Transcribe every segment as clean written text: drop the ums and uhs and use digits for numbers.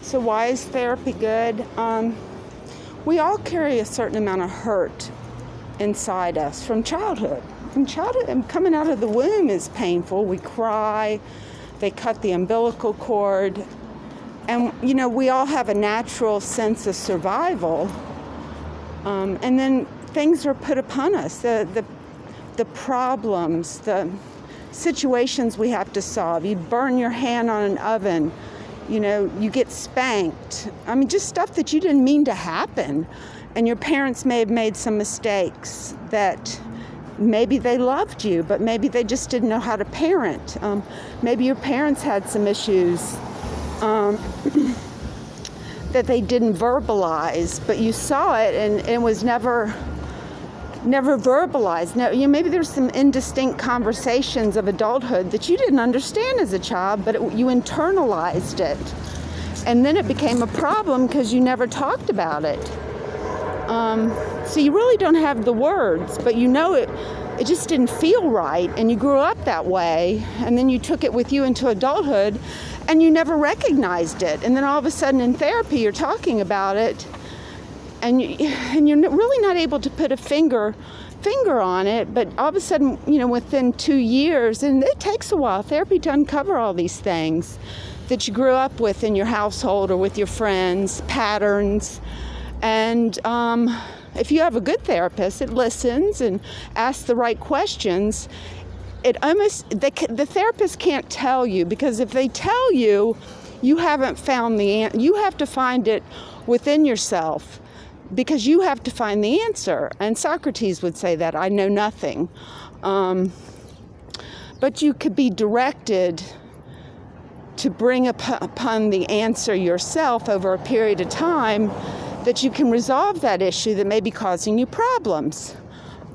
So why is therapy good? We all carry a certain amount of hurt inside us from childhood. From childhood, and coming out of the womb is painful. We cry. They cut the umbilical cord. And, we all have a natural sense of survival. And then things are put upon us. The problems, the situations we have to solve. You burn your hand on an oven. You get spanked. Just stuff that you didn't mean to happen. And your parents may have made some mistakes that maybe they loved you, but maybe they just didn't know how to parent. Maybe your parents had some issues that they didn't verbalize, but you saw it and it was never verbalized. Now, maybe there's some indistinct conversations of adulthood that you didn't understand as a child, but you internalized it. And then it became a problem because you never talked about it. So you really don't have the words, but it just didn't feel right, and you grew up that way, and then you took it with you into adulthood, and you never recognized it. And then all of a sudden in therapy, you're talking about it, and you're really not able to put a finger on it, but all of a sudden, within 2 years, and it takes a while, therapy to uncover all these things that you grew up with in your household or with your friends, patterns. And if you have a good therapist, it listens and asks the right questions. The therapist can't tell you, because if they tell you, you haven't found the answer. You have to find it within yourself, because you have to find the answer. And Socrates would say that, I know nothing. But you could be directed to bring upon the answer yourself over a period of time, that you can resolve that issue that may be causing you problems.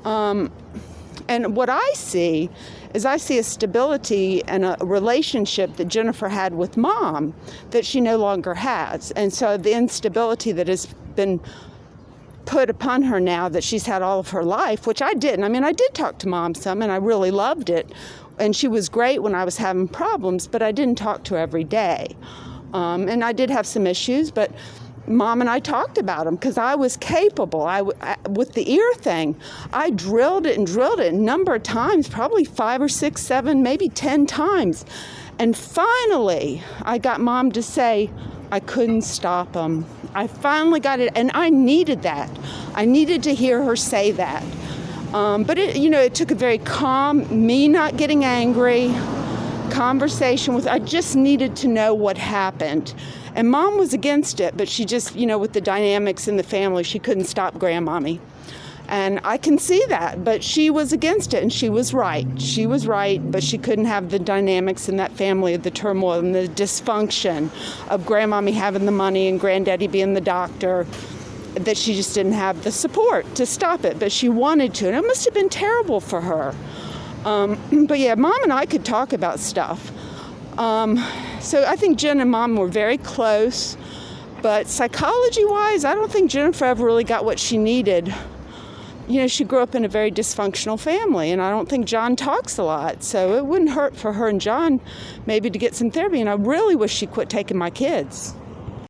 And what I see is a stability and a relationship that Jennifer had with Mom that she no longer has. And so the instability that has been put upon her now that she's had all of her life, which I didn't. I did talk to Mom some, and I really loved it. And she was great when I was having problems, but I didn't talk to her every day. And I did have some issues, but Mom and I talked about them because I was capable. With the ear thing, I drilled it a number of times, probably 5 or 6, 7, maybe 10 times. And finally, I got Mom to say I couldn't stop them. I finally got it, and I needed that. I needed to hear her say that. But it took a very calm, me not getting angry, conversation with. I just needed to know what happened. And Mom was against it, but she just, with the dynamics in the family, she couldn't stop Grandmommy. And I can see that, but she was against it, and she was right. She was right, but she couldn't have the dynamics in that family of the turmoil and the dysfunction of Grandmommy having the money and Granddaddy being the doctor, that she just didn't have the support to stop it, but she wanted to, and it must have been terrible for her. But yeah, Mom and I could talk about stuff. So I think Jen and Mom were very close, but psychology-wise, I don't think Jennifer ever really got what she needed. She grew up in a very dysfunctional family, and I don't think John talks a lot, so it wouldn't hurt for her and John maybe to get some therapy, and I really wish she quit taking my kids.